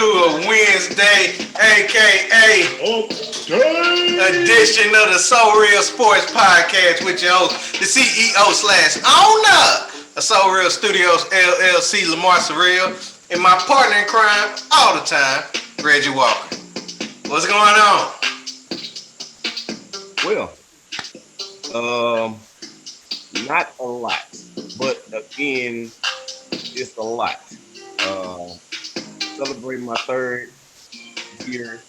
a Wednesday, aka edition of the SoReal Sports Podcast with your host, the CEO/owner of SoReal Studios LLC, Lamar SoReal, and my partner in crime all the time, Reggie Walker. What's going on? Well, not a lot, but again, it's a lot. Celebrating my 3rd year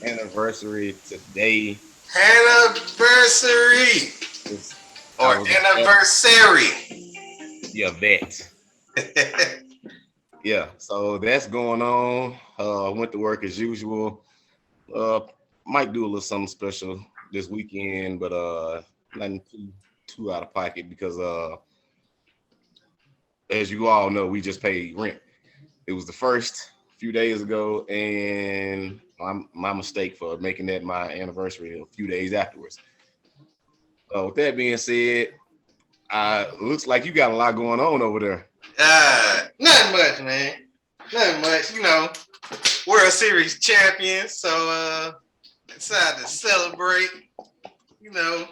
anniversary today. Anniversary or anniversary? Yeah, that. Yeah, so that's going on. Went to work as usual. Might do a little something special this weekend, but nothing too out of pocket because as you all know, we just paid rent. It was the first few days ago, and my mistake for making that my anniversary a few days afterwards. With that being said, looks like you got a lot going on over there. Nothing much, man. Nothing much. You know, World Series champions, so decided to celebrate. You know,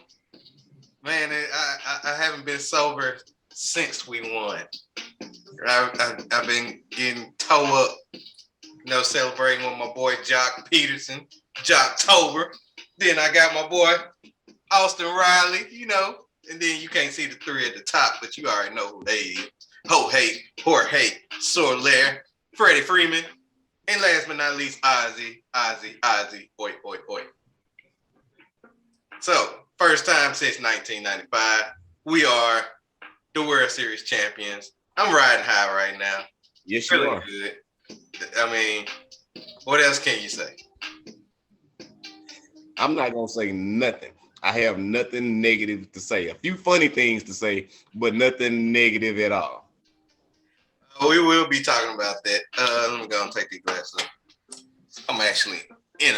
man, I haven't been sober since we won. I've been getting toe up, you know, celebrating with my boy Jock Peterson, Jocktober. Then I got my boy Austin Riley, you know, and then you can't see the 3 at the top, but you already know who they is. Jorge, SoReal, Freddie Freeman, and last but not least, Ozzy, oi. So, first time since 1995, we are the World Series champions. I'm riding high right now. Yes, you are. Good. I mean, what else can you say? I'm not going to say nothing. I have nothing negative to say. A few funny things to say, but nothing negative at all. We will be talking about that. Let me go and take these glasses off. I'm actually in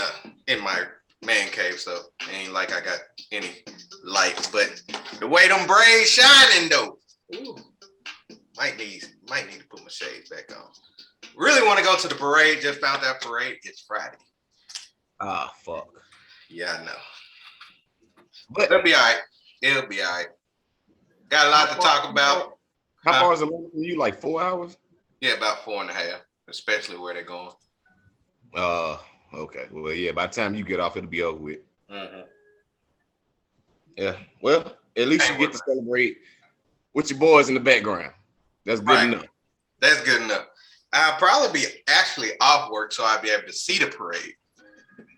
my man cave, so it ain't like I got any lights, but the way them braids shining though. Ooh. Might need to put my shades back on. Really want to go to the parade. Just found that parade. It's Friday. Fuck. Yeah, I know. But it'll be all right. It'll be all right. Got a lot to talk about. How far is it from you? Like 4 hours? Yeah, about 4.5, especially where they're going. Okay. Well, yeah, by the time you get off, it'll be over with. Mm-hmm. Yeah. Well, at least you get to celebrate with your boys in the background. That's good enough. That's good enough. I'll probably be actually off work, so I'll be able to see the parade.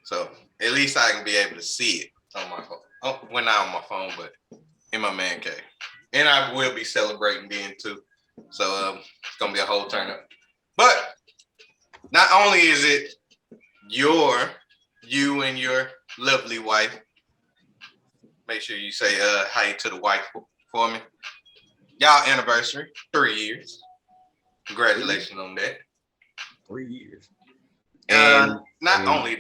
So at least I can be able to see it on my phone. Oh, well, not on my phone, but in my man cave. And I will be celebrating then too. So it's gonna be a whole turn up. But not only is it you and your lovely wife. Make sure you say hi to the wife for me. Y'all anniversary, 3 years. Congratulations on that. 3 years. And not only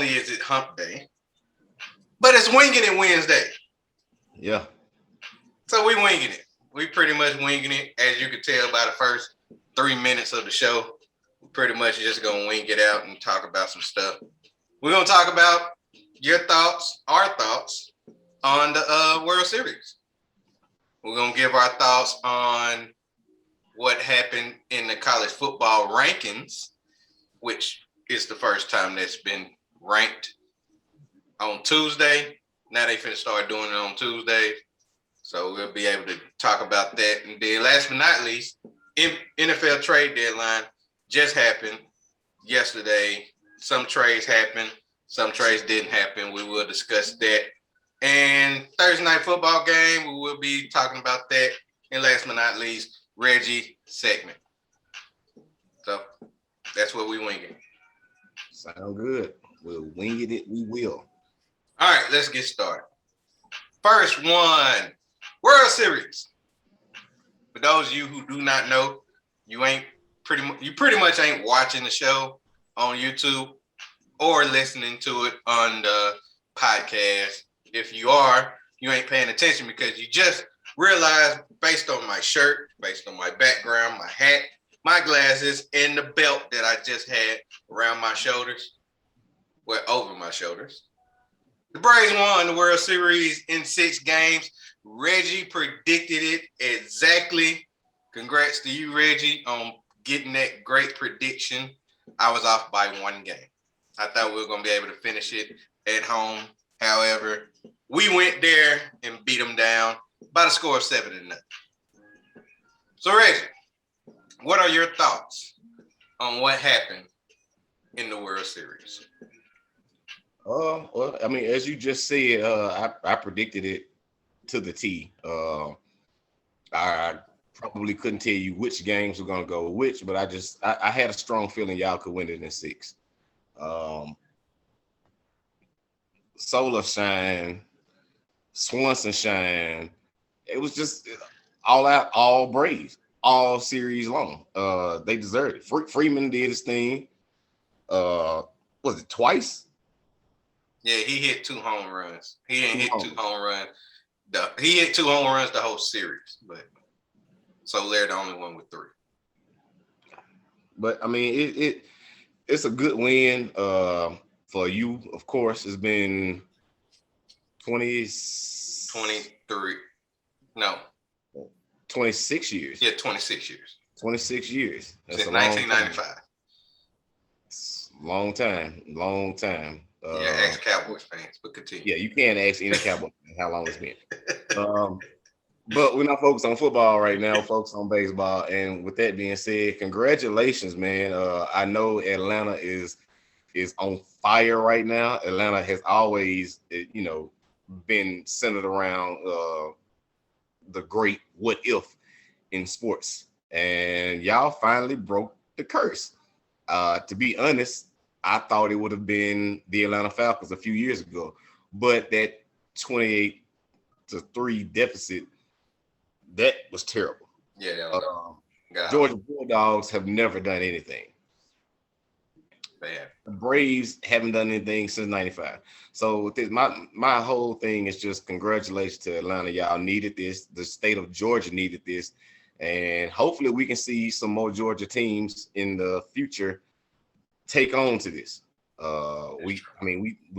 is it hump day, but it's winging it Wednesday. Yeah. So we winging it. We pretty much winging it. As you can tell by the first 3 minutes of the show, we're pretty much just going to wing it out and talk about some stuff. We're going to talk about our thoughts on the World Series. We're going to give our thoughts on what happened in the college football rankings, which is the first time that's been ranked on Tuesday. Now they finna start doing it on Tuesday. So we'll be able to talk about that. And then last but not least, NFL trade deadline just happened yesterday. Some trades happened. Some trades didn't happen. We will discuss that. And Thursday night football game, we will be talking about that. And last but not least, Reggie Segment. So that's what we winging. Sound good. We'll wing it. We will. All right, let's get started. First one, World Series. For those of you who do not know, you pretty much ain't watching the show on YouTube or listening to it on the podcast. If you are, you ain't paying attention because you just realized based on my shirt, based on my background, my hat, my glasses, and the belt that I just had around my shoulders, well, over my shoulders. The Braves won the World Series in 6 games. Reggie predicted it exactly. Congrats to you, Reggie, on getting that great prediction. I was off by 1 game. I thought we were going to be able to finish it at home. However, we went there and beat them down by the score of 7-0. So, Reggie, what are your thoughts on what happened in the World Series? Well, I mean, as you just said, I predicted it to the T. I probably couldn't tell you which games were going to go which, but I had a strong feeling y'all could win it in 6. Solar shine, Swanson shine. It was just all out, all Braves, all series long. They deserved it. Freeman did his thing. Was it twice? Yeah, he hit 2 home runs. He didn't hit 2 home runs. He hit 2 home runs the whole series, but so they're the only one with 3. But I mean, it's a good win for you. Of course, it's been 23. No. 26 years. Yeah, 26 years. 26 years. That's Since a long 1995. Long time. Yeah, ex-Cowboys fans, but continue. Yeah, you can't ask any Cowboy how long it's been. But we're not focused on football right now, focused on baseball. And with that being said, congratulations, man. I know Atlanta is on fire right now. Atlanta has always, been centered around the great what if in sports. And y'all finally broke the curse. To be honest, I thought it would have been the Atlanta Falcons a few years ago, but that 28-3 deficit, that was terrible. Yeah, that was Georgia Bulldogs have never done anything. Bad. The Braves haven't done anything since '95. So with this, my whole thing is just congratulations to Atlanta. Y'all needed this. The state of Georgia needed this, and hopefully we can see some more Georgia teams in the future take on to this. We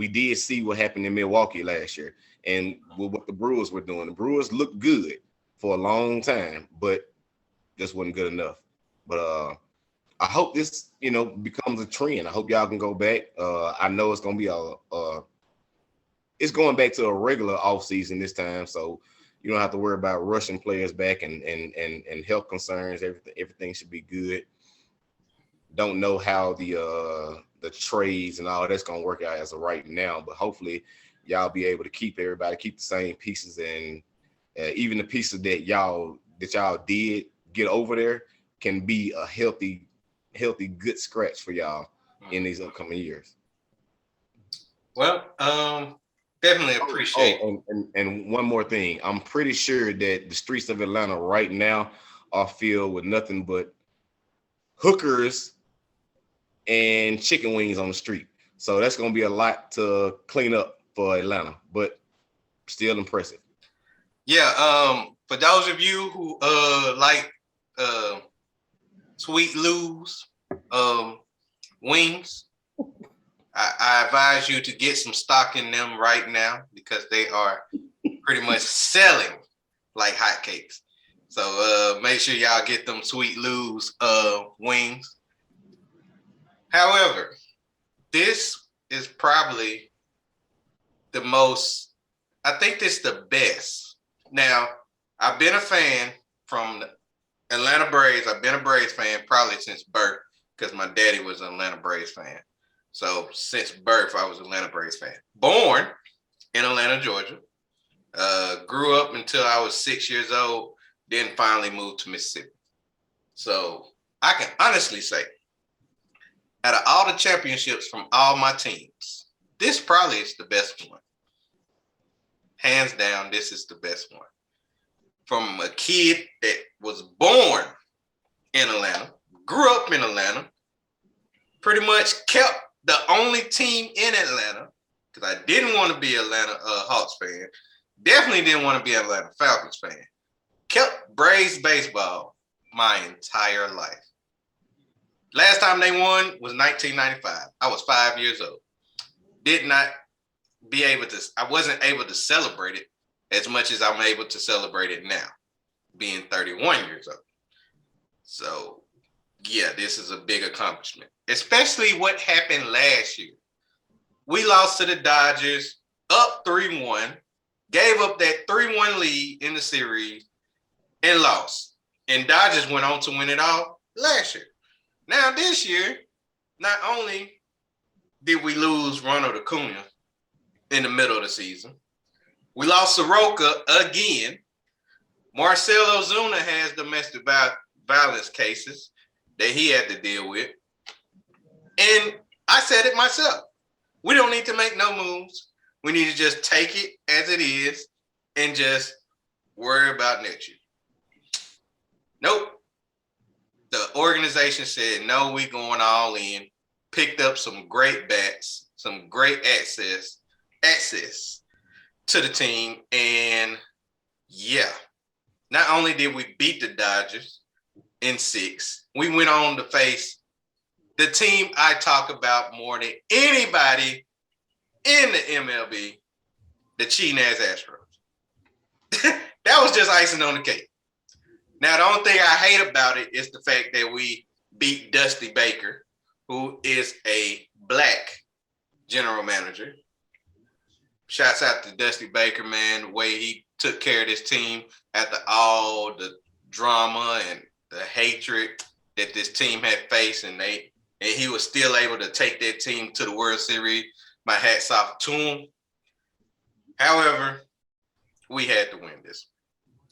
did see what happened in Milwaukee last year, and what the Brewers were doing. The Brewers looked good for a long time, but just wasn't good enough. But I hope this, becomes a trend. I hope y'all can go back. I know it's gonna be it's going back to a regular off season this time, so you don't have to worry about rushing players back and health concerns. Everything should be good. Don't know how the trades and all that's gonna work out as of right now, but hopefully y'all be able to keep the same pieces, and even the pieces that y'all did get over there can be a healthy good scratch for y'all in these upcoming years. Well, definitely appreciate. And one more thing, I'm pretty sure that the streets of Atlanta right now are filled with nothing but hookers and chicken wings on the street. So that's going to be a lot to clean up for Atlanta, but still impressive. Yeah. For those of you who like Sweet Lou's wings, I advise you to get some stock in them right now because they are pretty much selling like hotcakes. So make sure y'all get them Sweet Lou's wings. However, this is probably the most, I think this is the best. Now, I've been a fan from the Atlanta Braves. I've been a Braves fan probably since birth because my daddy was an Atlanta Braves fan. So since birth, I was an Atlanta Braves fan. Born in Atlanta, Georgia. Grew up until I was 6 years old, then finally moved to Mississippi. So I can honestly say, out of all the championships from all my teams, this probably is the best one. Hands down, this is the best one. From a kid that was born in Atlanta, grew up in Atlanta, pretty much kept the only team in Atlanta, because I didn't want to be an Atlanta Hawks fan, definitely didn't want to be an Atlanta Falcons fan. Kept Braves baseball my entire life. Last time they won was 1995. I was 5 years old. I wasn't able to celebrate it as much as I'm able to celebrate it now, being 31 years old. So, yeah, this is a big accomplishment, especially what happened last year. We lost to the Dodgers up 3-1, gave up that 3-1 lead in the series, and lost. And Dodgers went on to win it all last year. Now, this year, not only did we lose Ronald Acuna in the middle of the season, we lost Soroka again. Marcell Ozuna has domestic violence cases that he had to deal with. And I said it myself. We don't need to make no moves. We need to just take it as it is and just worry about next year. Nope. The organization said, no, we going all in. Picked up some great bats, some great access to the team. And yeah, not only did we beat the Dodgers in 6, we went on to face the team I talk about more than anybody in the MLB, the cheating ass Astros. That was just icing on the cake. Now, the only thing I hate about it is the fact that we beat Dusty Baker, who is a black general manager. Shouts out to Dusty Baker, man, the way he took care of this team after all the drama and the hatred that this team had faced, and he was still able to take that team to the World Series. My hat's off to him. However, we had to win this.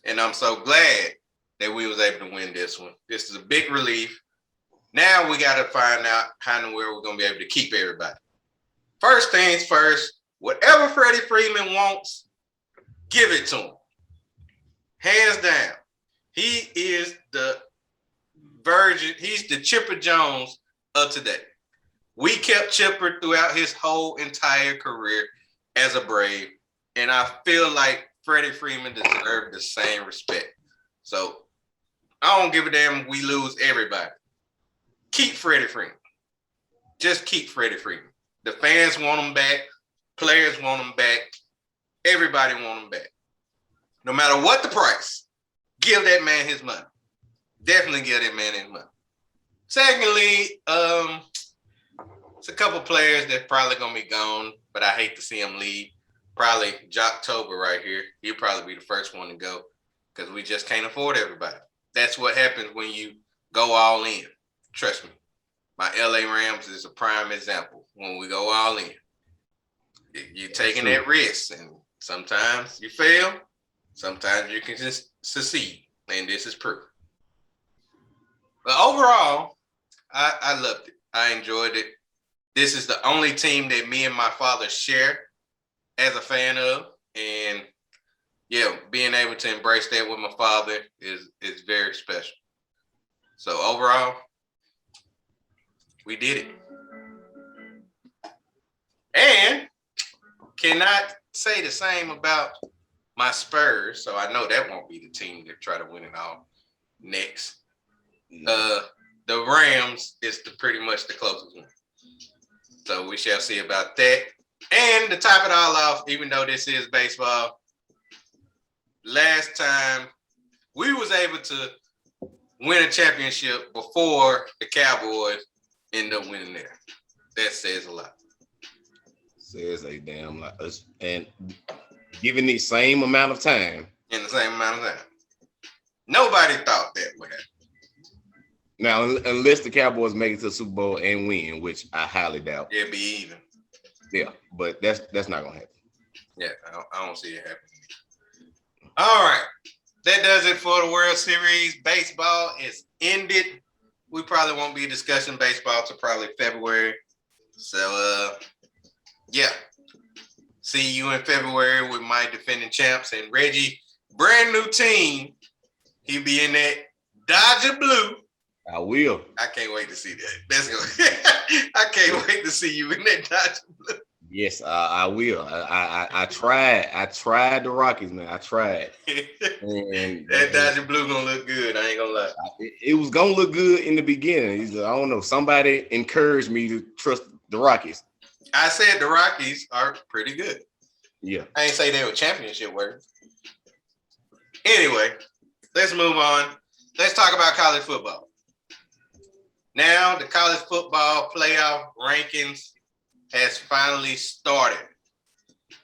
And I'm so glad that we was able to win this one. This is a big relief. Now we got to find out how and where we're going to be able to keep everybody. First things first, whatever Freddie Freeman wants, give it to him. Hands down. He is the virgin. He's the Chipper Jones of today. We kept Chipper throughout his whole entire career as a Brave, and I feel like Freddie Freeman deserved the same respect. So I don't give a damn if we lose everybody. Keep Freddie Freeman. Just keep Freddie Freeman. The fans want him back. Players want him back. Everybody want him back. No matter what the price, give that man his money. Definitely give that man his money. Secondly, it's a couple players that's probably going to be gone, but I hate to see them leave. Probably Jocktober right here. He'll probably be the first one to go because we just can't afford everybody. That's what happens when you go all in. Trust me. My LA Rams is a prime example. When we go all in, you're taking that risk, and sometimes you fail, sometimes you can just succeed, and this is proof. But overall, I loved it. I enjoyed it. This is the only team that me and my father share as a fan of, and yeah, being able to embrace that with my father is very special. So overall, we did it. And cannot say the same about my Spurs, so I know that won't be the team that try to win it all next. The Rams is pretty much the closest one. So we shall see about that. And to top it all off, even though this is baseball, last time we was able to win a championship before the Cowboys end up winning there. That says a lot. Says a damn lot. And given the same amount of time. In the same amount of time. Nobody thought that would happen. Now, unless the Cowboys make it to the Super Bowl and win, which I highly doubt. It'll be even. Yeah, but that's not gonna happen. Yeah, I don't see it happening. All right. That does it for the World Series. Baseball is ended. We probably won't be discussing baseball till probably February. So yeah. See you in February with my defending champs and Reggie. Brand new team. He'll be in that Dodger blue. I will. I can't wait to see that. Let's go. I can't wait to see you in that Dodger blue. Yes, I will. I tried. I tried the Rockies, man. I tried, and That Dodger blue gonna look good. I ain't gonna lie. it was gonna look good in the beginning. I don't know. Somebody encouraged me to trust the Rockies. I said the Rockies are pretty good. Yeah. I ain't say they were championship worthy. Anyway, let's move on. Let's talk about college football. Now, the college football playoff rankings has finally started.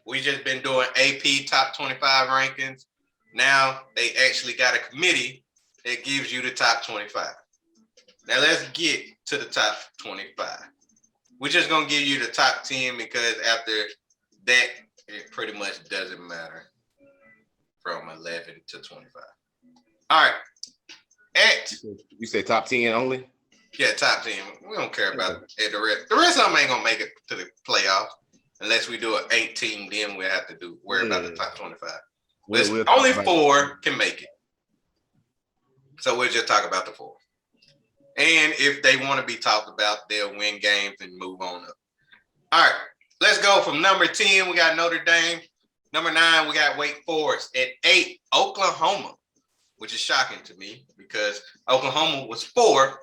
We just been doing AP top 25 rankings. Now they actually got a committee that gives you the top 25. Now let's get to the top 25. We're just gonna give you the top 10 because after that, it pretty much doesn't matter from 11 to 25. All right. You say top 10 only? Yeah, top 10. We don't care about the rest. The rest of them ain't gonna make it to the playoffs unless we do an 8 team. Then we'll have to worry about the top 25. Only 4 can make it. So we'll just talk about the 4. And if they want to be talked about, they'll win games and move on up. All right, let's go from number 10. We got Notre Dame. Number 9, we got Wake Forest. At 8, Oklahoma, which is shocking to me because Oklahoma was 4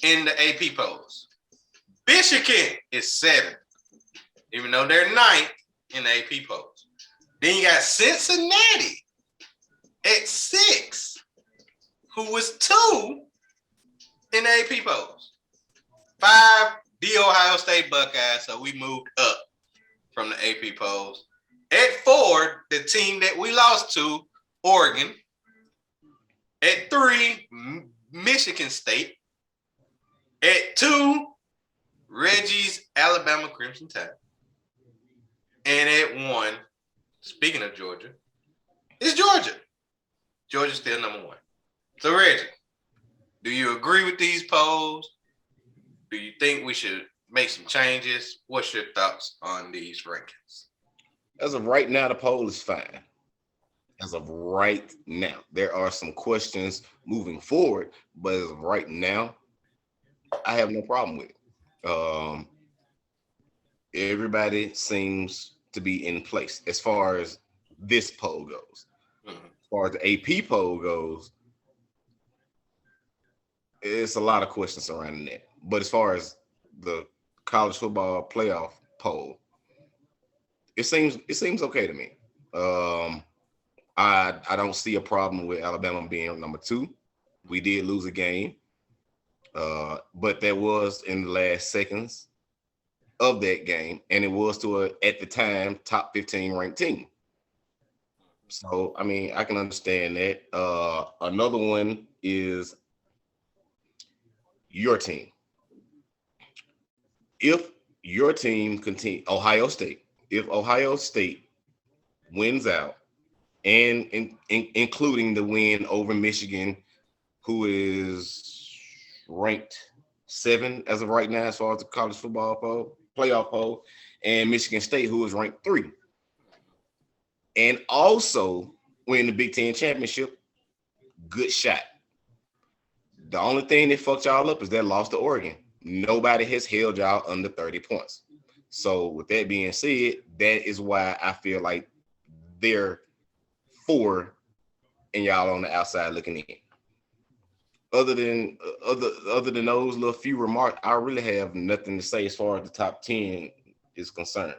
in the AP polls. Michigan is 7, even though they're 9th in the AP polls. Then you got Cincinnati at 6, who was 2 in the AP polls. 5, the Ohio State Buckeyes, so we moved up from the AP polls. At 4, the team that we lost to, Oregon. At 3, Michigan State. At 2, Reggie's Alabama Crimson Tide. And at 1, speaking of Georgia, it's Georgia. Georgia's still number 1. So, Reggie, do you agree with these polls? Do you think we should make some changes? What's your thoughts on these rankings? As of right now, the poll is fine. As of right now, there are some questions moving forward, but as of right now, I have no problem with it. Everybody seems to be in place as far as this poll goes. As far as the AP poll goes, it's a lot of questions surrounding that. But as far as the college football playoff poll, it seems okay to me. I don't see a problem with Alabama being number 2. We did lose a game, but that was in the last seconds of that game, and it was to at the time top 15 ranked team. So I mean, I can understand that. Another one is your team. If your team continue, Ohio State, if Ohio State wins out, and including the win over Michigan, who is ranked 7 as of right now as far as the college football poll, playoff poll, and Michigan State, who is ranked 3, and also win the Big Ten championship, good shot. The only thing that fucked y'all up is that loss to Oregon. Nobody has held y'all under 30 points. So with that being said, that is why I feel like they're 4 and y'all on the outside looking in. Other than those little few remarks, I really have nothing to say as far as the top 10 is concerned.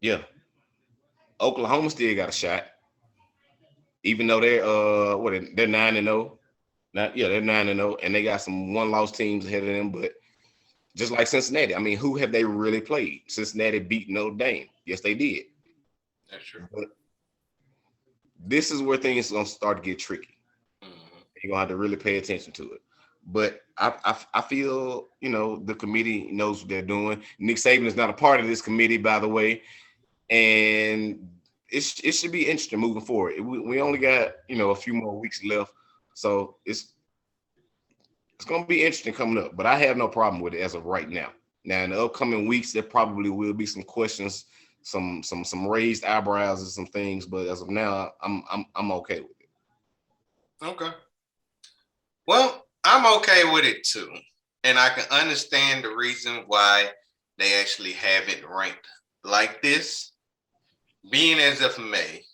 Yeah, Oklahoma still got a shot, even though they're 9-0. They're 9-0, and they got some one-loss teams ahead of them. But just like Cincinnati, I mean, who have they really played? Cincinnati beat Notre Dame. Yes, they did. That's true. But this is where things are gonna start to get tricky. You're gonna have to really pay attention to it. But I feel, the committee knows what they're doing. Nick Saban is not a part of this committee, by the way, and it should be interesting moving forward. We only got a few more weeks left, so it's gonna be interesting coming up. But I have no problem with it as of right now. Now in the upcoming weeks, there probably will be some questions, some raised eyebrows and some things. But as of now, I'm okay with it. Okay. Well, I'm okay with it too. and I can understand the reason why they actually have it ranked like this. Being as if May,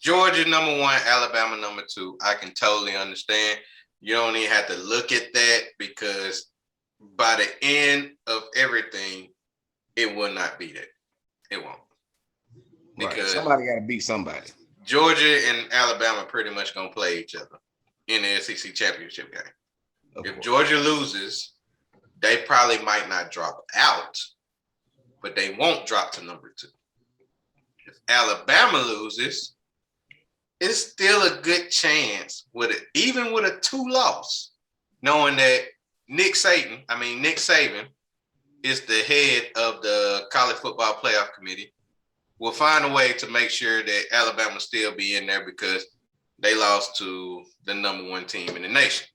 Georgia #1, Alabama #2. I can totally understand. You don't even have to look at that because by the end of everything, it will not be that. It won't. Because somebody got to beat somebody. Georgia and Alabama pretty much gonna play each other in the SEC championship game. If Georgia loses, they probably might not drop out, but they won't drop to #2. If Alabama loses, it's still a good chance even with a 2-loss, knowing that Nick Saban is the head of the College Football Playoff Committee, will find a way to make sure that Alabama still be in there because they lost to the #1 team in the nation.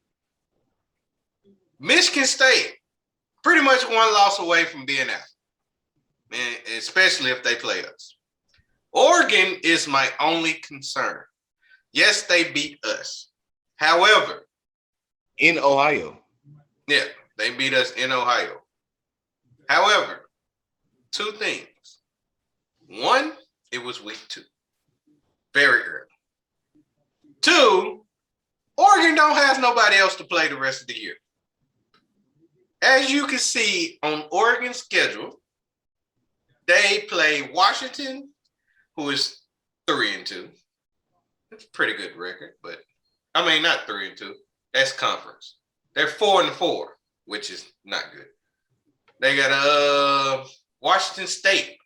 Michigan State, pretty much 1 loss away from being out, and especially if they play us. Oregon is my only concern. Yes, they beat us. However, in Ohio. Yeah, they beat us in Ohio. However, 2 things. 1, it was week 2. Very early. 2, Oregon don't have nobody else to play the rest of the year. As you can see on Oregon's schedule, they play Washington, who is 3-2. It's a pretty good record, but I mean, not 3-2. That's conference. They're 4-4, which is not good. They got Washington State.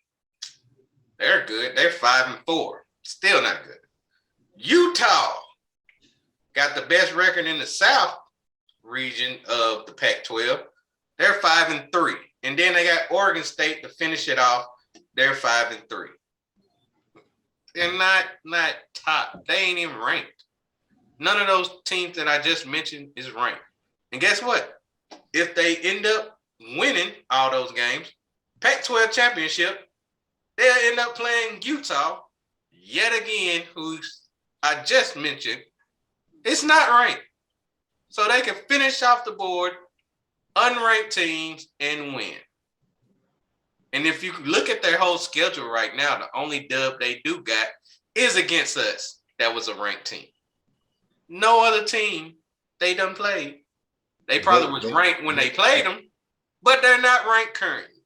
They're good. They're 5-4. Still not good. Utah got the best record in the South region of the Pac-12. They're 5-3. And then they got Oregon State to finish it off. They're 5-3. They're not top. They ain't even ranked. None of those teams that I just mentioned is ranked. And guess what? If they end up winning all those games, Pac-12 championship, they'll end up playing Utah yet again, who I just mentioned. It's not ranked. So they can finish off the board, unranked teams, and win. And if you look at their whole schedule right now, the only dub they do got is against us. That was a ranked team. No other team they done played. They probably was ranked when they played them, but they're not ranked currently.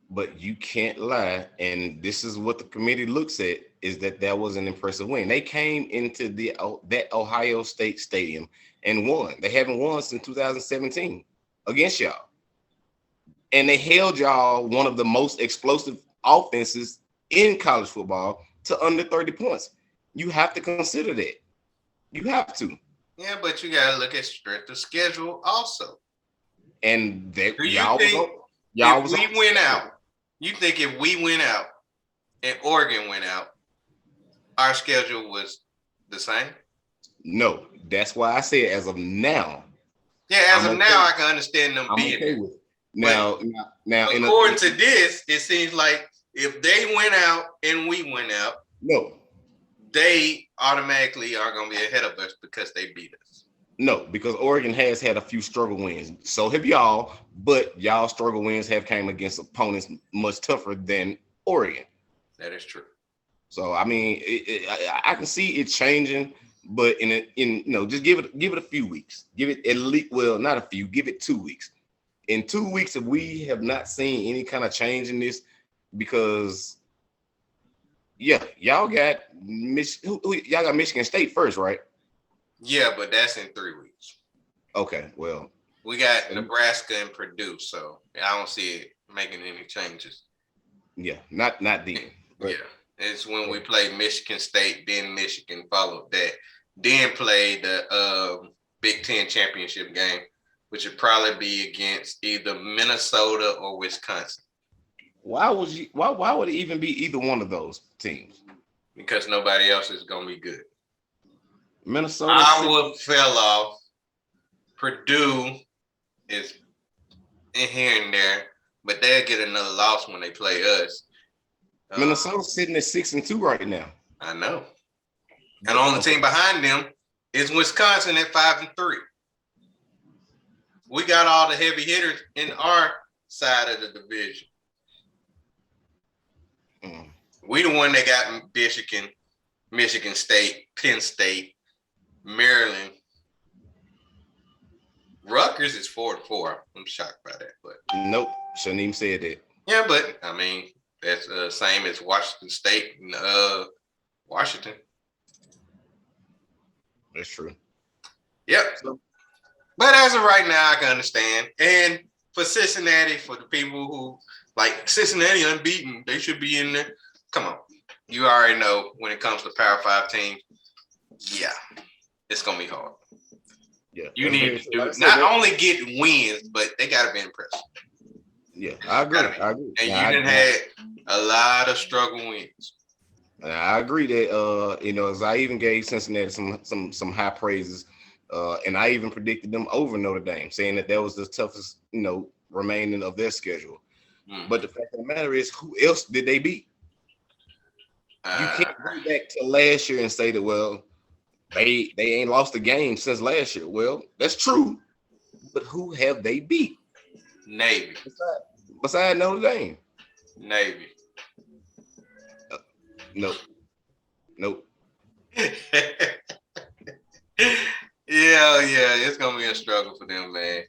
But you can't lie, and this is what the committee looks at, is that was an impressive win. They came into that Ohio State stadium and won. They haven't won since 2017 against y'all. And they held y'all, one of the most explosive offenses in college football, to under 30 points. You have to consider that. You have to. Yeah, but you got to look at strength of schedule also. And that you think if we went out and Oregon went out, our schedule was the same? No, that's why I said as of now. Yeah, as of now, I can understand them being okay with it. Now, according to this, it seems like if they went out and we went out, no, they automatically are going to be ahead of us because they beat us. No, because Oregon has had a few struggle wins. So have y'all, but y'all struggle wins have came against opponents much tougher than Oregon. That is true. So I mean, I can see it changing, but just give it a few weeks. Give it at least, well, not a few. Give it 2 weeks. In 2 weeks, if we have not seen any kind of change in this, because y'all got Michigan State first, right? Yeah, but that's in 3 weeks. Okay, well, we got Nebraska and Purdue, so I don't see it making any changes. Yeah, not then. Yeah, it's when we play Michigan State, then Michigan followed that, then play the Big Ten championship game, which would probably be against either Minnesota or Wisconsin. Why would it even be either one of those teams? Because nobody else is gonna be good. Minnesota, Iowa fell off. Purdue is in here and there, but they'll get another loss when they play us. Minnesota's sitting at 6-2 right now. I know. And the only team behind them is Wisconsin at 5-3. we got all the heavy hitters in our side of the division. We the one that got Michigan State, Penn State, Maryland. Rutgers is 4-4. I'm shocked by that, but nope, shouldn't even said that. Yeah, but I mean that's same as Washington State and Washington. That's true. Yep. But as of right now, I can understand. And for Cincinnati, for the people who like Cincinnati unbeaten, they should be in there. Come on. You already know when it comes to Power 5 teams, yeah, it's going to be hard. Yeah. You need to do it. Not only get wins, but they got to be impressive. Yeah, I agree. And you done had a lot of struggle wins. And I agree that as I even gave Cincinnati some high praises, and I even predicted them over Notre Dame, saying that was the toughest, remaining of their schedule. But the fact of the matter is, who else did they beat? You can't go back to last year and say that, well, they ain't lost a game since last year. Well, that's true, but who have they beat? Navy. Besides Notre Dame. Navy. Nope. Yeah, it's gonna be a struggle for them, man.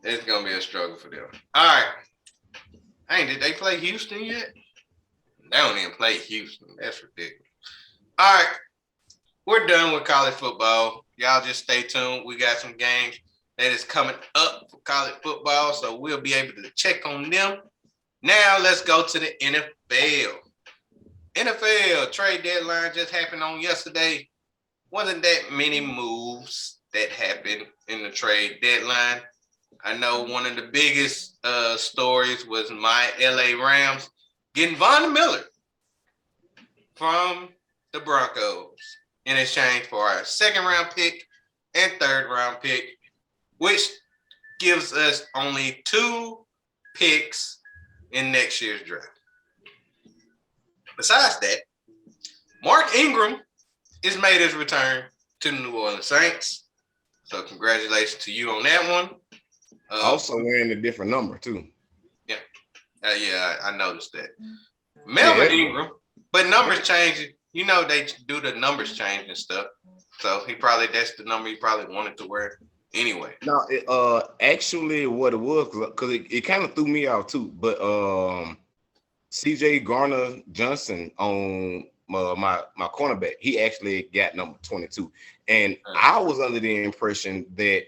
It's gonna be a struggle for them. All right. Hey, did they play Houston yet? They don't even play Houston. That's ridiculous. All right. We're done with college football. Y'all just stay tuned. We got some games that is coming up for college football, so we'll be able to check on them. Now let's go to the NFL. NFL trade deadline just happened on yesterday. Wasn't that many moves that happened in the trade deadline. I know one of the biggest stories was my LA Rams getting Von Miller from the Broncos in exchange for our second-round pick and third-round pick, which gives us only 2 picks in next year's draft. Besides that, Mark Ingram is made his return to the New Orleans Saints. So congratulations to you on that one. Also wearing a different number too. Yeah. I noticed that. Melvin Ingram, but numbers changing. They do the numbers change and stuff. So that's the number he probably wanted to wear anyway. No, actually what it was, because it kind of threw me out too. But CJ Garner-Johnson on my cornerback, he actually got number 22. And I was under the impression that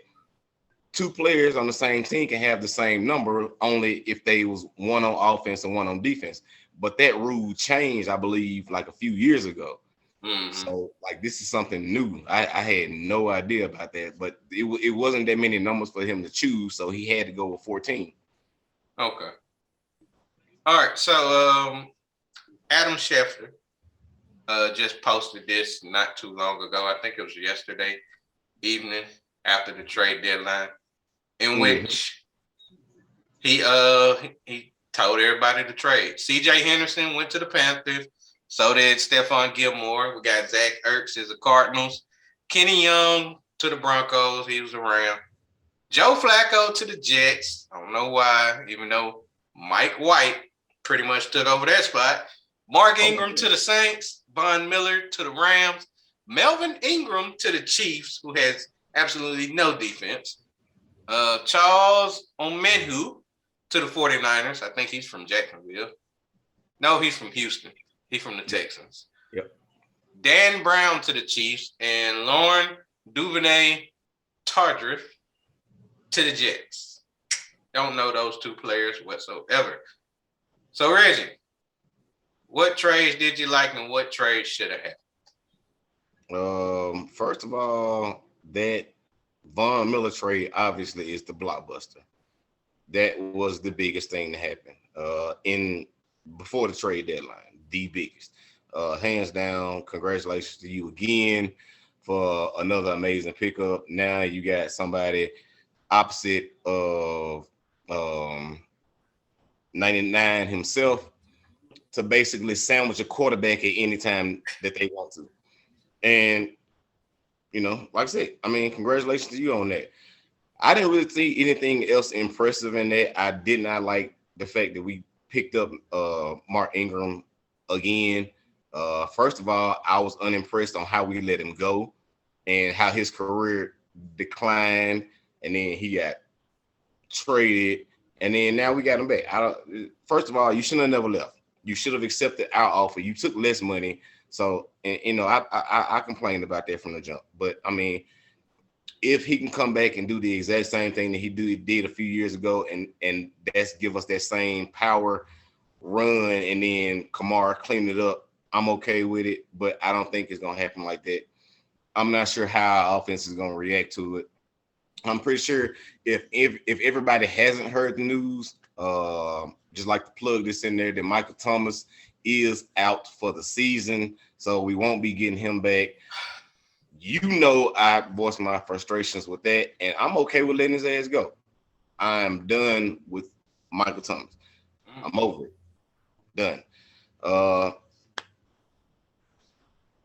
2 players on the same team can have the same number only if they was one on offense and one on defense. But that rule changed, I believe, like a few years ago. Mm-hmm. So, this is something new. I had no idea about that. But it wasn't that many numbers for him to choose, so he had to go with 14. Okay. All right. So, Adam Schefter just posted this not too long ago. I think it was yesterday evening after the trade deadline, in which he told everybody to trade. C.J. Henderson went to the Panthers. So did Stephon Gilmore. We got Zach Ertz as the Cardinals. Kenny Young to the Broncos. He was around. Joe Flacco to the Jets. I don't know why, even though Mike White pretty much took over that spot. Mark Ingram to the Saints. Von Miller to the Rams. Melvin Ingram to the Chiefs, who has absolutely no defense. Charles Omenihu to the 49ers. I think he's from Jacksonville. No, he's from Houston. He's from the Texans. Yep. Dan Brown to the Chiefs and Lauren Duvernay-Tardif to the Jets. Don't know those 2 players whatsoever. So, Reggie, what trades did you like and what trades should have happened? First of all, that Von Miller trade obviously is the blockbuster. That was the biggest thing to happen before the trade deadline. The biggest. Hands down, congratulations to you again for another amazing pickup. Now you got somebody opposite of 99 himself to basically sandwich a quarterback at any time that they want to. And, like I said, congratulations to you on that. I didn't really see anything else impressive in that. I did not like the fact that we picked up Mark Ingram again. First of all, I was unimpressed on how we let him go and how his career declined, and then he got traded, and then now we got him back. First of all, you shouldn't have never left. You should have accepted our offer. You took less money, so and I complained about that from the jump. But I mean, if he can come back and do the exact same thing that he did a few years ago, and that's give us that same power run, and then Kamara clean it up, I'm okay with it. But I don't think it's gonna happen like that. I'm not sure how our offense is gonna react to it. I'm pretty sure if everybody hasn't heard the news, just like to plug this in there, that Michael Thomas is out for the season, so we won't be getting him back. I voiced my frustrations with that, and I'm okay with letting his ass go. I'm done with Michael Thomas. I'm over it. Done.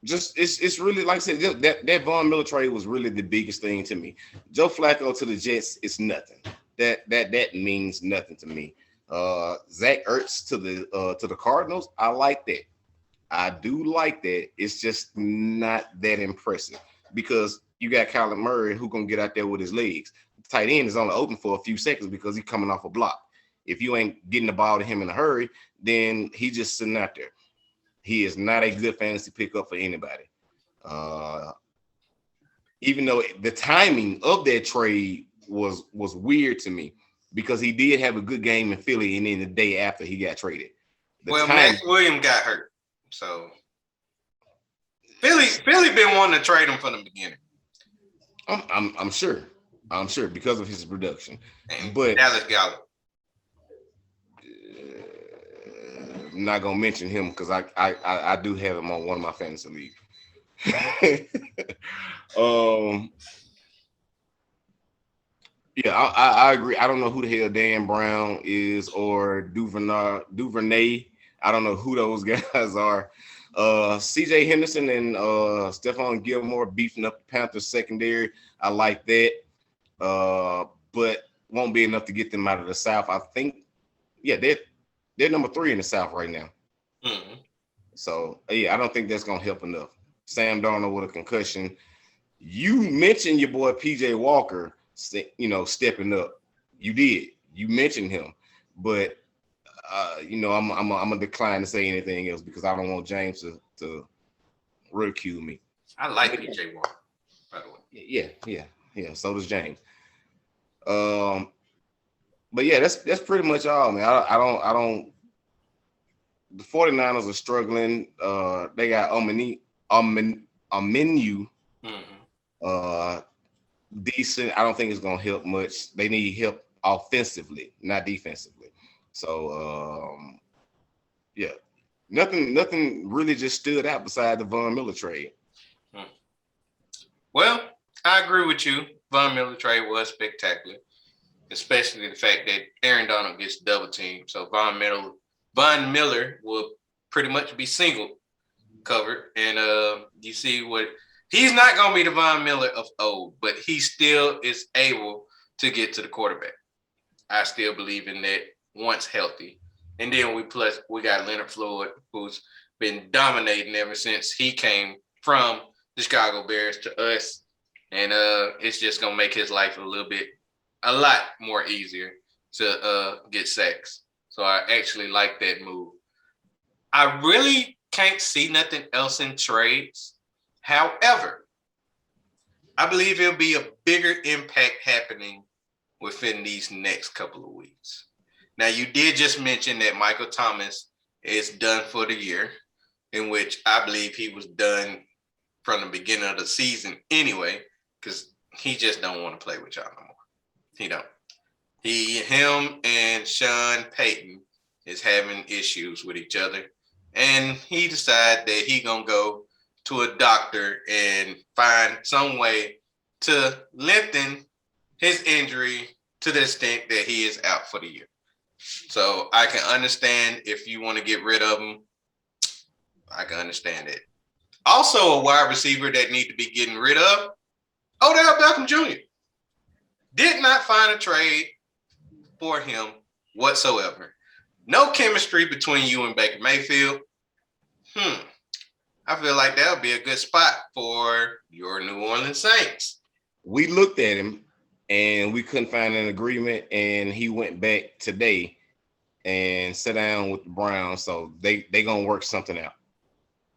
It's really, like I said, that Von Miller trade was really the biggest thing to me. Joe Flacco to the Jets is nothing. That means nothing to me. Zach Ertz to the Cardinals, I like that. I do like that. It's just not that impressive because you got Kyler Murray who gonna get out there with his legs. The tight end is only open for a few seconds because he's coming off a block. If you ain't getting the ball to him in a hurry, then he just sitting out there. He is not a good fantasy pickup for anybody. Even though the timing of that trade was weird to me because he did have a good game in Philly, and then the day after he got traded. Max Williams got hurt, so Philly been wanting to trade him from the beginning. I'm sure because of his production. But Dallas Goddard. I'm not gonna mention him because I do have him on one of my fantasy leagues. Yeah, I agree. I don't know who the hell Dan Brown is or Duvernay. I don't know who those guys are. CJ Henderson and Stephon Gilmore beefing up the Panthers secondary. I like that. But won't be enough to get them out of the South. I think, yeah, they're number 3 in the South right now. Mm-hmm. So, yeah, I don't think that's going to help enough. Sam Darnold with a concussion. You mentioned your boy P.J. Walker, stepping up. You did. You mentioned him. But, I'm going to decline to say anything else because I don't want James to ridicule me. I like P.J. Walker, by the way. Yeah. So does James. But yeah, that's pretty much all, man. I don't. The 49ers are struggling. They got Omenu. Mm-hmm. Decent. I don't think it's gonna help much. They need help offensively, not defensively. So yeah, nothing really just stood out beside the Von Miller trade. Well, I agree with you. Von Miller trade was spectacular, especially the fact that Aaron Donald gets double teamed. So Von Miller will pretty much be single covered. And you see what he's not going to be the Von Miller of old, but he still is able to get to the quarterback. I still believe in that once healthy. And then we got Leonard Floyd, who's been dominating ever since he came from the Chicago Bears to us. And it's just going to make his life a lot more easier to get sacks. So I actually like that move. I really can't see nothing else in trades. However, I believe it'll be a bigger impact happening within these next couple of weeks. Now, you did just mention that Michael Thomas is done for the year, in which I believe he was done from the beginning of the season anyway, because he just don't want to play with y'all no more. He don't. Him and Sean Payton is having issues with each other. And he decided that he gonna go to a doctor and find some way to lengthen his injury to the extent that he is out for the year. So I can understand if you want to get rid of him. I can understand it. Also, a wide receiver that need to be getting rid of, Odell Beckham Jr. Did not find a trade for him whatsoever. No chemistry between you and Baker Mayfield. I feel like that would be a good spot for your New Orleans Saints. We looked at him and we couldn't find an agreement, and he went back today and sat down with the Browns. So they gonna work something out.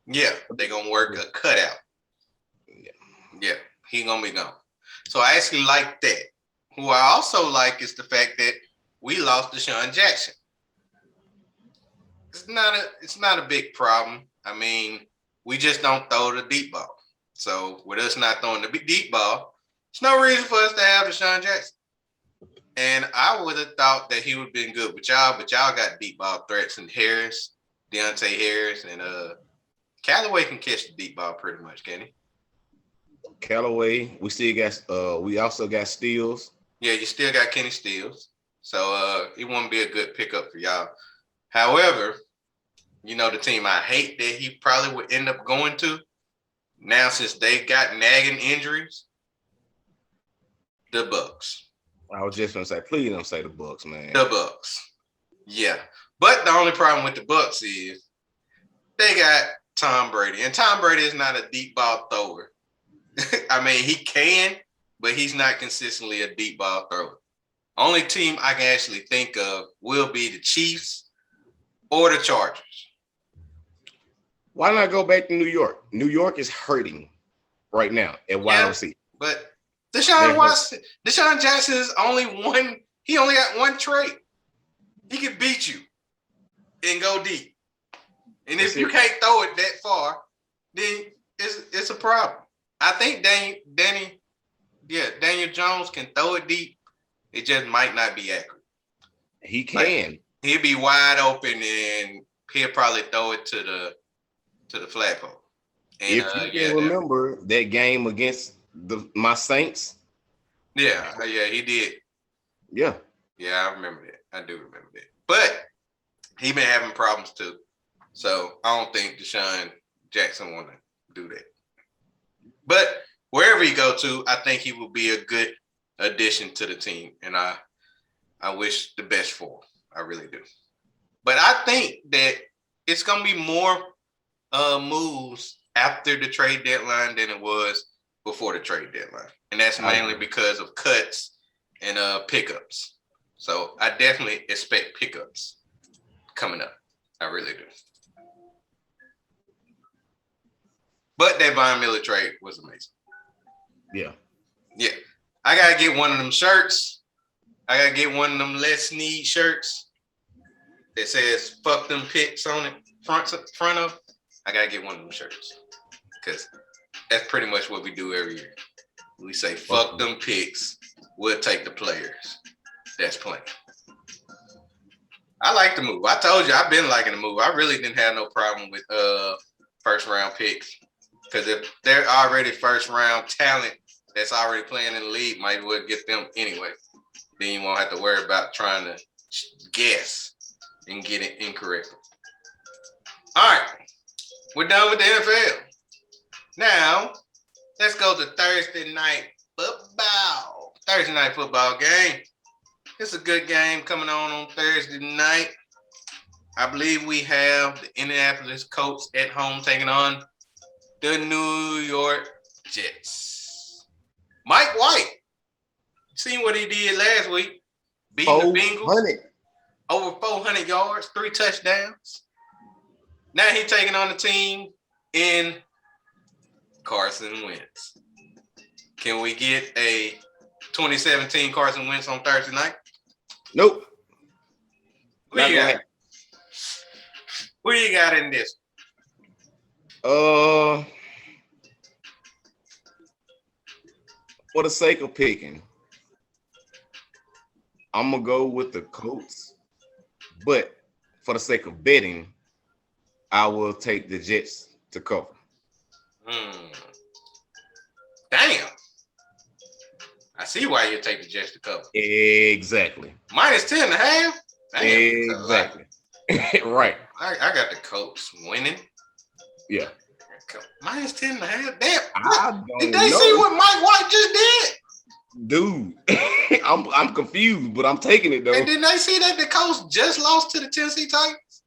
Yeah, they're gonna work a cutout. Yeah, he gonna be gone. So I actually like that. Who I also like is the fact that we lost Deshaun Jackson. It's not a big problem. I mean, we just don't throw the deep ball. So with us not throwing the deep ball, there's no reason for us to have Deshaun Jackson. And I would have thought that he would have been good with y'all, but y'all got deep ball threats in Harris, Deontay Harris, and Callaway can catch the deep ball pretty much, can he? Callaway, we also got Steals. Yeah, you still got Kenny Stills. So it won't be a good pickup for y'all. However, you know the team I hate that he probably would end up going to now since they got nagging injuries, the Bucks. I was just gonna say, please don't say the Bucks, man. The Bucks. Yeah. But the only problem with the Bucks is they got Tom Brady. And Tom Brady is not a deep ball thrower. I mean, he can, but he's not consistently a deep ball thrower. Only team I can actually think of will be the Chiefs or the Chargers. Why not go back to New York? New York is hurting right now at wide receiver. But Deshaun Jackson is only one. He only got one trait. He can beat you and go deep. And if you can't throw it that far, then it's a problem. I think Daniel Jones can throw it deep. It just might not be accurate. He can. Like, he'll be wide open and he'll probably throw it to the flagpole. And, if you can remember that game against my Saints. Yeah, he did. Yeah. Yeah, I remember that. I do remember that. But he been having problems too. So I don't think Deshaun Jackson want to do that. But wherever he go to, I think he will be a good addition to the team. And I wish the best for him. I really do. But I think that it's going to be more moves after the trade deadline than it was before the trade deadline. And that's mainly because of cuts and pickups. So I definitely expect pickups coming up. I really do. But that Von Miller trade was amazing. Yeah. Yeah. I got to get one of them shirts. I got to get one of them Let's Need shirts that says fuck them picks on it front of. I got to get one of them shirts. Because that's pretty much what we do every year. We say fuck them picks. We'll take the players that's playing. I like the move. I told you I've been liking the move. I really didn't have no problem with first round picks. Because if they're already first round talent that's already playing in the league, might as well get them anyway. Then you won't have to worry about trying to guess and get it incorrect. All right. We're done with the NFL. Now, let's go to Thursday night football. Thursday night football game. It's a good game coming on Thursday night. I believe we have the Indianapolis Colts at home taking on the New York Jets. Mike White, seen what he did last week, beating the Bengals over 400 yards, 3 touchdowns. Now he's taking on the team in Carson Wentz. Can we get a 2017 Carson Wentz on Thursday night? Nope. Who you got in this? For the sake of picking, I'm gonna go with the Colts, but for the sake of betting, I will take the Jets to cover. Damn. I see why you take the Jets to cover. Exactly. Minus 10.5? Damn. Exactly. Right. I got the Colts winning. Yeah. Minus 10.5? Damn. I don't Did they know. see what Mike White just did? Dude, I'm confused, but I'm taking it And though. didn't they see that the Colts just lost to the Tennessee Titans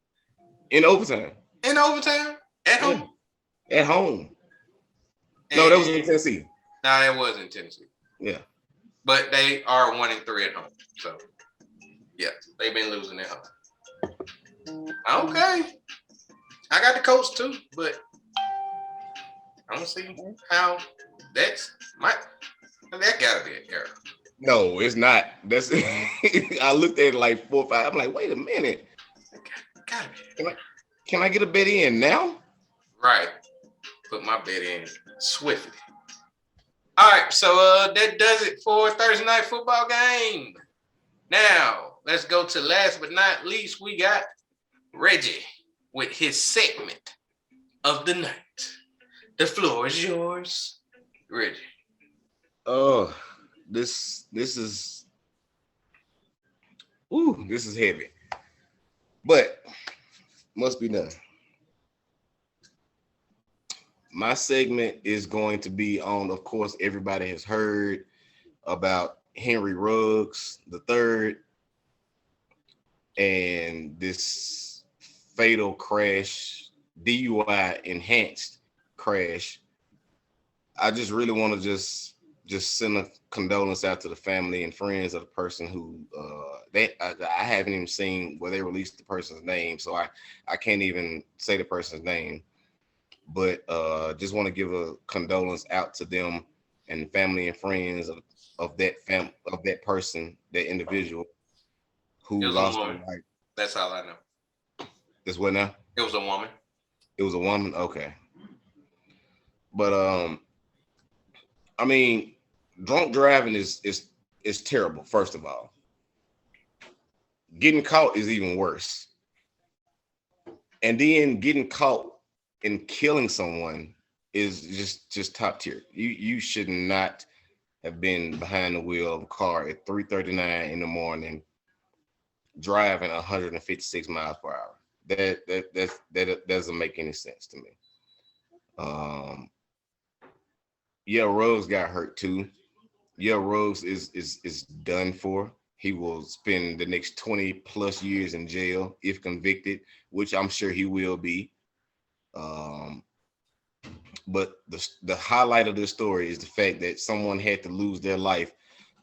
In overtime. in overtime at Yeah. home? At home. No, that was in And Tennessee. now that was in Tennessee. Yeah. But they are 1-3 at home. So yeah, they've been losing at home. Okay. I got the Colts too, but I don't see how that gotta be an error. No, it's not. That's I looked at it like 4 or 5. I'm like, wait a minute. Gotta be. Can I get a bet in now? Right. Put my bet in swiftly. All right, so that does it for Thursday night football game. Now, let's go to last but not least. We got Reggie with his segment of the night. The floor is yours, Reggie. Oh, this is this is heavy. But must be done. My segment is going to be on, of course, everybody has heard about Henry Ruggs the third and this fatal crash, DUI enhanced crash. I just really want to just send a condolence out to the family and friends of the person who I haven't even seen where they released the person's name, so I can't even say the person's name. But just want to give a condolence out to them and family and friends of that person, that individual who It was lost a their woman. life. That's all I know. This what now? It was a woman. It was a woman. Okay, but I mean, drunk driving is terrible. First of all, getting caught is even worse, and then getting caught in killing someone is just top tier. You should not have been behind the wheel of a car at 3:39 in the morning, driving 156 miles per hour. That doesn't make any sense to me. Um, yeah, Rose got hurt too. Yeah, Rose is done for. He will spend the next 20 plus years in jail if convicted, which I'm sure he will be. Um, but the highlight of this story is the fact that someone had to lose their life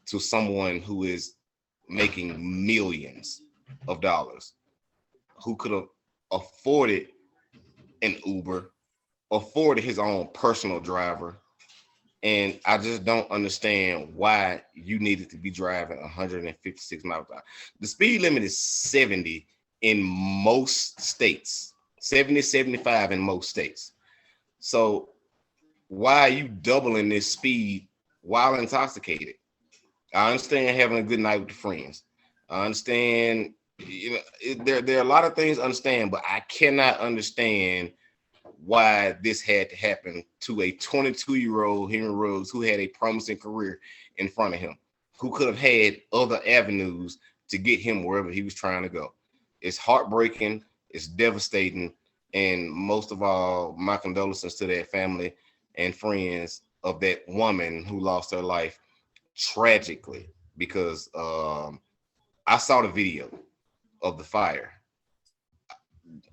to someone who is making millions of dollars, who could have afforded an Uber, afforded his own personal driver. And I just don't understand why you needed to be driving 156 miles per hour. The speed limit is 70 in most states, 70, 75 in most states. So why are you doubling this speed while intoxicated? I understand having a good night with the friends. I understand, there are a lot of things to understand, but I cannot understand why this had to happen to a 22-year-old Henry Ruggs who had a promising career in front of him, who could have had other avenues to get him wherever he was trying to go. It's heartbreaking, it's devastating, and most of all, my condolences to that family and friends of that woman who lost her life tragically, because I saw the video of the fire.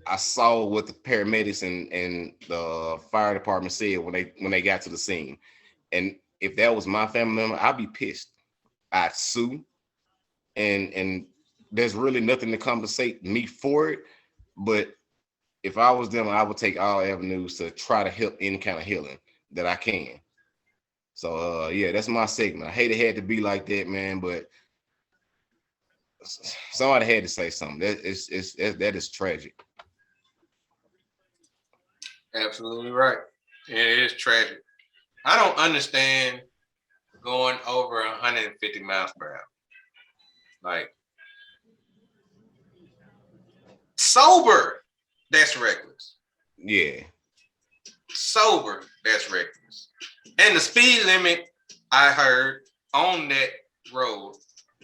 I saw what the paramedics and the fire department said when they got to the scene. And if that was my family member, I'd be pissed. I'd sue. And there's really nothing to compensate me for it. But if I was them, I would take all avenues to try to help any kind of healing that I can. So yeah, that's my segment. I hate it had to be like that, man, but somebody had to say something. That is tragic. Absolutely right. It is tragic. I don't understand going over 150 miles per hour. Like, sober, that's reckless. Yeah. Sober, that's reckless. And the speed limit I heard on that road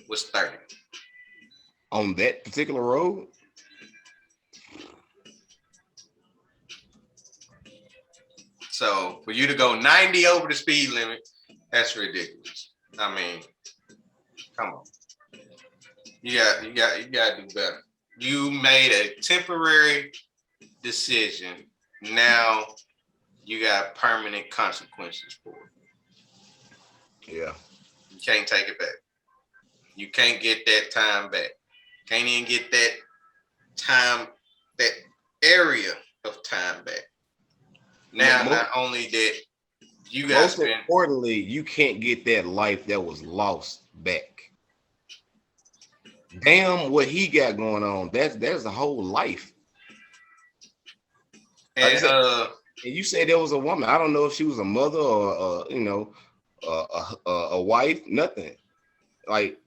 was 30. On that particular road? So for you to go 90 over the speed limit, that's ridiculous. I mean, come on. You got to do better. You made a temporary decision. Now you got permanent consequences for it. Yeah. You can't take it back. You can't get that time back. Can't even get that time, that area of time back. Now, not only that, you guys. Most importantly, you can't get that life that was lost back. Damn, what he got going on. That's a whole life. And and you said there was a woman. I don't know if she was a mother or a wife. Nothing. Like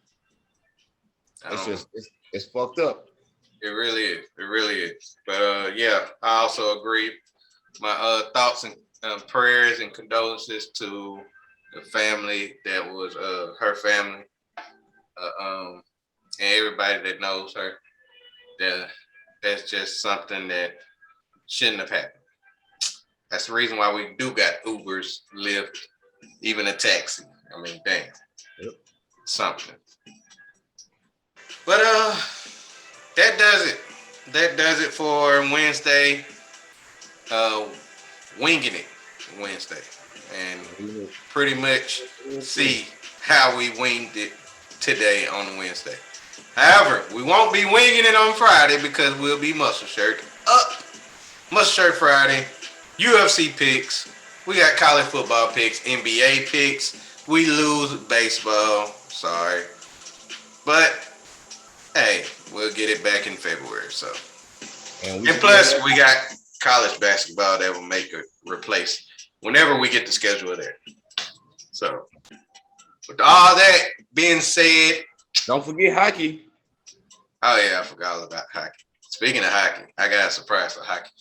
it's fucked up. It really is. It really is. But yeah, I also agree. My thoughts and prayers and condolences to the family that was her family, and everybody that knows her. That's just something that shouldn't have happened. That's the reason why we do got Ubers, Lyft, even a taxi. I mean, damn, yep. Something. But that does it. That does it for Wednesday. Winging it Wednesday, and pretty much see how we winged it today on Wednesday. However, we won't be winging it on Friday because we'll be muscle shirt up. Muscle shirt Friday, UFC picks. We got college football picks, NBA picks. We lose baseball. Sorry. But hey, we'll get it back in February. So, and plus we got college basketball that will make a replace whenever we get the schedule there. So, with all that being said, don't forget hockey. Oh yeah, I forgot all about hockey. Speaking of hockey, I got a surprise for hockey.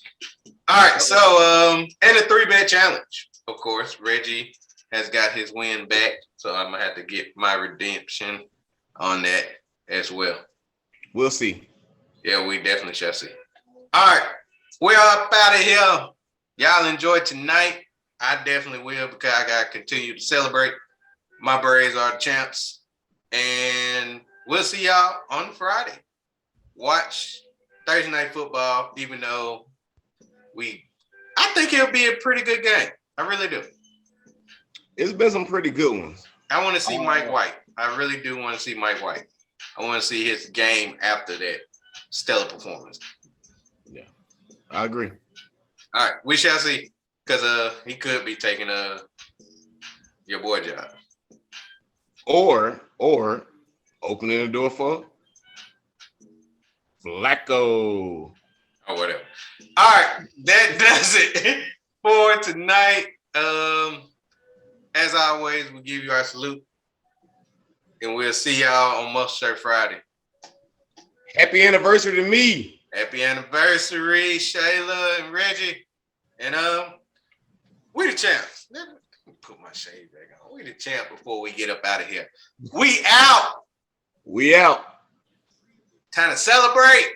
All right, so and the 3-bet challenge. Of course, Reggie has got his win back, so I'm gonna have to get my redemption on that as well. We'll see. Yeah, we definitely shall see. All right, we're up out of here. Y'all enjoy tonight. I definitely will because I gotta continue to celebrate. My Braves are the champs, and we'll see y'all on Friday. Watch Thursday Night Football, even though I think it'll be a pretty good game. I really do. It's been some pretty good ones. I want to see Mike White. I really do want to see Mike White. I want to see his game after that stellar performance. Yeah, I agree. All right, we shall see. Because he could be taking your boy job. Or opening the door for Flacco. Or whatever. All right, that does it for tonight. As always, we give you our salute. And we'll see y'all on Muscle Shirt Friday. Happy anniversary to me. Happy anniversary, Shayla and Reggie. And we the champs. Let me put my shade back on. We the champ before we get up out of here. We out. We out. Time to celebrate.